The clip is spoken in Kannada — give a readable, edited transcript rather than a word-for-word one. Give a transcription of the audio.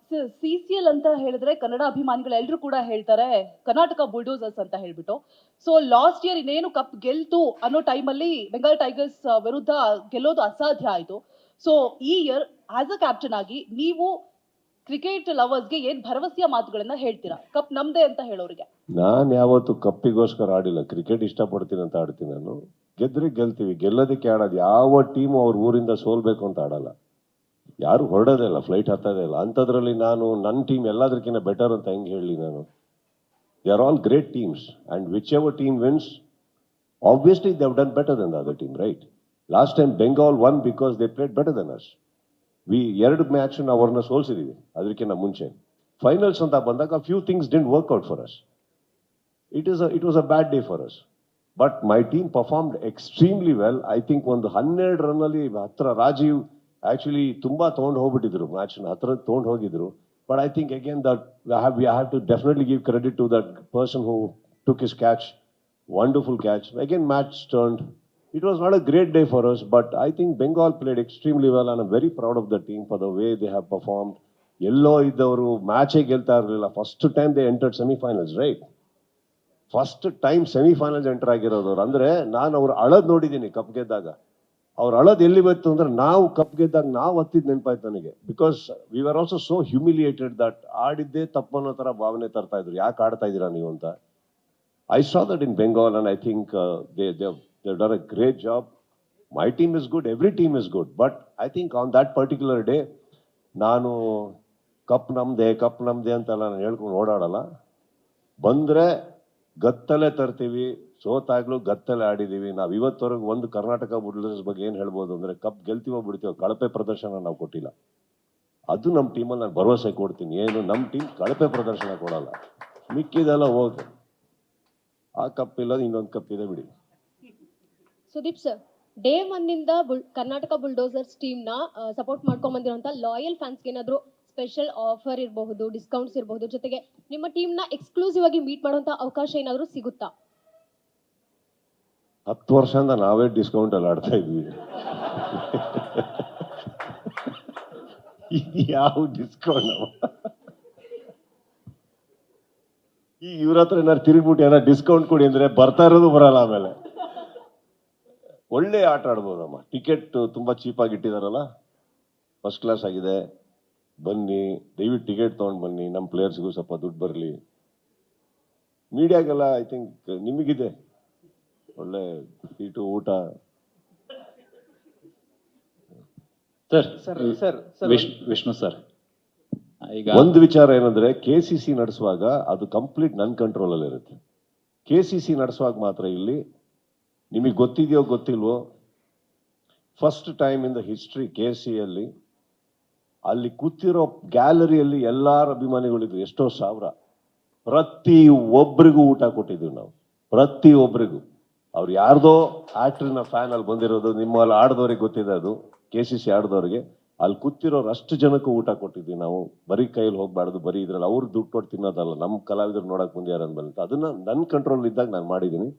ಸರ್, CCL ಅಂತ ಹೇಳಿದ್ರೆ ಕನ್ನಡ ಅಭಿಮಾನಿಗಳೆಲ್ಲರೂ ಕೂಡ ಹೇಳ್ತಾರೆ ಕರ್ನಾಟಕ ಬುಲ್ಡೋಸರ್ಸ್ ಅಂತ ಹೇಳ್ಬಿಟ್ಟು. ಸೊ ಲಾಸ್ಟ್ ಇಯರ್ ಇನ್ನೇನು ಕಪ್ ಗೆಲ್ತು ಅನ್ನೋ ಟೈಮಲ್ಲಿ ಬೆಂಗಾಲ್ ಟೈಗರ್ಸ್ ವಿರುದ್ಧ ಗೆಲ್ಲೋದು ಅಸಾಧ್ಯ ಆಯಿತು. ಸೊ ಈ ಇಯರ್ ಆಸ್ ಅ ಕ್ಯಾಪ್ಟನ್ ಆಗಿ ನೀವು ಕ್ರಿಕೆಟ್ ಲವರ್ಸ್ಗೆ ಏನ್ ಭರವಸೆಯ ಮಾತುಗಳನ್ನ ಹೇಳ್ತೀರಾ ಕಪ್ ನಮ್ದೇ ಅಂತ ಹೇಳೋರಿಗೆ? ನಾನು ಯಾವತ್ತು ಕಪ್ಪಿಗೋಸ್ಕರ ಆಡಿಲ್ಲ, ಕ್ರಿಕೆಟ್ ಇಷ್ಟಪಡ್ತೀನಿ ಅಂತ ಆಡ್ತೀನಿ. ನಾನು ಗೆದ್ರೆ ಗೆಲ್ತೀವಿ, ಗೆಲ್ಲೋದಕ್ಕೆ ಆಡೋದು. ಯಾವ ಟೀಮು ಅವ್ರ ಊರಿಂದ ಸೋಲ್ಬೇಕು ಅಂತ ಆಡಲ್ಲ, ಯಾರು ಹೊರಡೋದೇ ಇಲ್ಲ, ಫ್ಲೈಟ್ ಹತ್ತೋದೇ ಇಲ್ಲ. ಅಂಥದ್ರಲ್ಲಿ ನಾನು ನನ್ನ ಟೀಮ್ ಎಲ್ಲದಕ್ಕಿಂತ ಬೆಟರ್ ಅಂತ ಹೆಂಗೆ ಹೇಳಿ ನಾನು? They are all great teams and whichever team wins, obviously they have done better than the other team, right? Last time Bengal won because they played better than us. ಎರಡು ಮ್ಯಾಚ್ ನಾವು ಅವ್ರನ್ನ ಸೋಲ್ಸಿದೀವಿ ಅದಕ್ಕಿಂತ ಮುಂಚೆ. ಫೈನಲ್ಸ್ ಅಂತ ಬಂದಾಗ few things didn't work out for us. It was a bad day for us. But my team performed extremely well. I think ಒಂದು 12 ರನ್ನಲ್ಲಿ ಹತ್ರ ರಾಜೀವ್ ಆಕ್ಚುಲಿ ತುಂಬಾ ತಗೊಂಡು ಹೋಗ್ಬಿಟ್ಟಿದ್ರು, ಮ್ಯಾಚ್ ಹತ್ರ ತಗೊಂಡು ಹೋಗಿದ್ರು. But I think again that we have to definitely give credit to that person who took his catch. Wonderful catch. Again match turned. It was not a great day for us, but I think Bengal played extremely well and I'm very proud of the team for the way they have performed. ಎಲ್ಲೋ ಇದ್ದವರು ಮ್ಯಾಚೇ ಗೆಲ್ತಾ ಇರಲಿಲ್ಲ. First time they entered semifinals, right? First time semifinals enter ಆಗಿರೋದವ್ರು. ಅಂದ್ರೆ ನಾನು ಅವ್ರು ಅಳದ್ ನೋಡಿದ್ದೀನಿ ಕಪ್ ಗೆದ್ದಾಗ. ಅವ್ರು ಅಳದ್ ಎಲ್ಲಿ ಬಂತು ಅಂದ್ರೆ ನಾವು ಕಪ್ ಗೆದ್ದಾಗ ನಾವು ಹತ್ತಿದ್ ನೆನಪಾಯ್ತು ನನಗೆ. Because we are also so humiliated that ಆಡಿದ್ದೇ ತಪ್ಪನ್ನೋ ತರ ಭಾವನೆ ತರ್ತಾ ಇದ್ರು, ಯಾಕೆ ಆಡ್ತಾ ಇದ್ದೀರಾ ನೀವು ಅಂತ. I saw that in Bengal and I think they've done a great job. My team is good, every team is good, but I think on that particular day ನಾನು ಕಪ್ ನಮ್ದೆ ಅಂತೆಲ್ಲ ನಾನು ಹೇಳ್ಕೊಂಡು ಓಡಾಡಲ್ಲ. ಬಂದ್ರೆ ಗತ್ತಲೆ ತರ್ತೀವಿ, ಸೋತಾಗ್ಲೂ ಗತ್ತಲೆ ಆಡಿದೀವಿ. ನಾವು ಇವತ್ತವರೆಗೂ ಒಂದು ಕರ್ನಾಟಕ ಬುಲ್ಡೋಸರ್ಸ್ ಬಗ್ಗೆ ಏನ್ ಹೇಳ್ಬೋದು ಅಂದ್ರೆ ಕಪ್ ಗೆಲ್ತೀವೋ ಬಿಡ್ತೀವೋ, ಕಳಪೆ ಪ್ರದರ್ಶನ ನಾವು ಕೊಟ್ಟಿಲ್ಲ. ಅದು ನಮ್ಮ ಟೀಮಲ್ಲಿ ನಾನು ಭರವಸೆ ಕೊಡ್ತೀನಿ. ಏನು ನಮ್ಮ ಟೀಮ್ ಕಳಪೆ ಪ್ರದರ್ಶನ ಕೊಡಲ್ಲ, ಮಿಕ್ಕಿದೆಲ್ಲ ಹೋಗಿ ಆ ಕಪ್ ಇಲ್ಲ, ಇನ್ನೊಂದು ಕಪ್ ಇದೆ ಬಿಡಿ. ಸುದೀಪ್ ಸರ್, ಡೇ ಒನ್ ಇಂದ ಕರ್ನಾಟಕ ಬುಲ್ಡೋಸರ್ಸ್ ಟೀಮ್ ನ ಸಪೋರ್ಟ್ ಮಾಡ್ಕೊಂಡ್ ಬಂದಿರುವಂತ ಲಾಯಲ್ ಫ್ಯಾನ್ಸ್ಗೆ ಏನಾದ್ರು ಸ್ಪೆಷಲ್ ಆಫರ್ ಇರಬಹುದು, ಡಿಸ್ಕೌಂಟ್ಸ್ ಇರಬಹುದು, ಜೊತೆಗೆ ನಿಮ್ಮ ಟೀಮ್ ನ ಎಕ್ಸ್ಕ್ಲೂಸಿವ್ ಆಗಿ ಮೀಟ್ ಮಾಡುವಂತ ಅವಕಾಶ ಏನಾದ್ರು ಸಿಗುತ್ತಾ? 10 ವರ್ಷದಿಂದ ನಾವೇ ಡಿಸ್ಕೌಂಟ್ ಅಲ್ಲಿ ಆಡ್ತಾ ಇದ್ವಿ. ಯಾವ ಡಿಸ್ಕೌಂಟ್? ಈಗ ಇವ್ರ ಹತ್ರ ಏನಾರು ತಿರುಗ್ಬಿಟ್ಟು ಏನಾರು ಡಿಸ್ಕೌಂಟ್ ಕೊಡಿ ಅಂದ್ರೆ ಬರ್ತಾ ಇರೋದು ಬರಲ್ಲ. ಆಮೇಲೆ ಒಳ್ಳೆ ಆಟ ಆಡ್ಬೋದಮ್ಮ. ಟಿಕೆಟ್ ತುಂಬಾ ಚೀಪಾಗಿ ಇಟ್ಟಿದಾರಲ್ಲ, ಫಸ್ಟ್ ಕ್ಲಾಸ್ ಆಗಿದೆ. ಬನ್ನಿ, ದಯವಿಟ್ಟು ಟಿಕೆಟ್ ತಗೊಂಡು ಬನ್ನಿ, ನಮ್ಮ ಪ್ಲೇಯರ್ಸ್ಗೂ ಸ್ವಲ್ಪ ದುಡ್ಡು ಬರಲಿ. ಮೀಡಿಯಾಗೆಲ್ಲ ಐ ಥಿಂಕ್ ನಿಮಗಿದೆ ಒಳ್ಳೆ ಸೀಟು, ಊಟ. ವಿಷ್ಣು ಸರ್, ಈಗ ಒಂದು ವಿಚಾರ ಏನಂದ್ರೆ KCC ನಡೆಸುವಾಗ ಅದು ಕಂಪ್ಲೀಟ್ ನನ್ನ ಕಂಟ್ರೋಲ್ ಅಲ್ಲಿ ಇರುತ್ತೆ. KCC ನಡೆಸುವಾಗ ಮಾತ್ರ ಇಲ್ಲಿ ನಿಮಗೆ ಗೊತ್ತಿದೆಯೋ ಗೊತ್ತಿಲ್ವೋ, first time in the history KCಯಲ್ಲಿ ಅಲ್ಲಿ ಕೂತಿರೋ ಗ್ಯಾಲರಿಯಲ್ಲಿ ಎಲ್ಲಾರ ಅಭಿಮಾನಿಗಳಿದ್ರು, ಎಷ್ಟೋ ಸಾವಿರ. ಪ್ರತಿ ಒಬ್ಬರಿಗೂ ಊಟ ಕೊಟ್ಟಿದ್ದೀವಿ ನಾವು, ಪ್ರತಿ ಒಬ್ಬರಿಗೂ. ಅವ್ರು ಯಾರ್ದೋ ಆಕ್ಟ್ರಿನ ಫ್ಯಾನ್ ಅಲ್ಲಿ ಬಂದಿರೋದು, ನಿಮ್ಮಲ್ಲಿ ಆಡ್ದವ್ರಿಗೆ ಗೊತ್ತಿದೆ ಅದು. KCC ಆಡ್ದವ್ರಿಗೆ ಅಲ್ಲಿ ಕೂತಿರೋರು ಅಷ್ಟು ಜನಕ್ಕೂ ಊಟ ಕೊಟ್ಟಿದ್ವಿ ನಾವು. ಬರೀ ಕೈಯಲ್ಲಿ ಹೋಗ್ಬಾರ್ದು, ಬರೀ ಇದ್ರಲ್ಲಿ ಅವ್ರು ದುಡ್ಡು ಕೊಟ್ಟು ತಿನ್ನೋದಲ್ಲ, ನಮ್ಮ ಕಲಾವಿದರು ನೋಡಕ್ ಬಂದ್ಯಾರ ಅಂದ್ಬಂತ. ಅದನ್ನ ನನ್ನ ಕಂಟ್ರೋಲ್ ಇದ್ದಾಗ ನಾನು ಮಾಡಿದ್ದೀನಿ.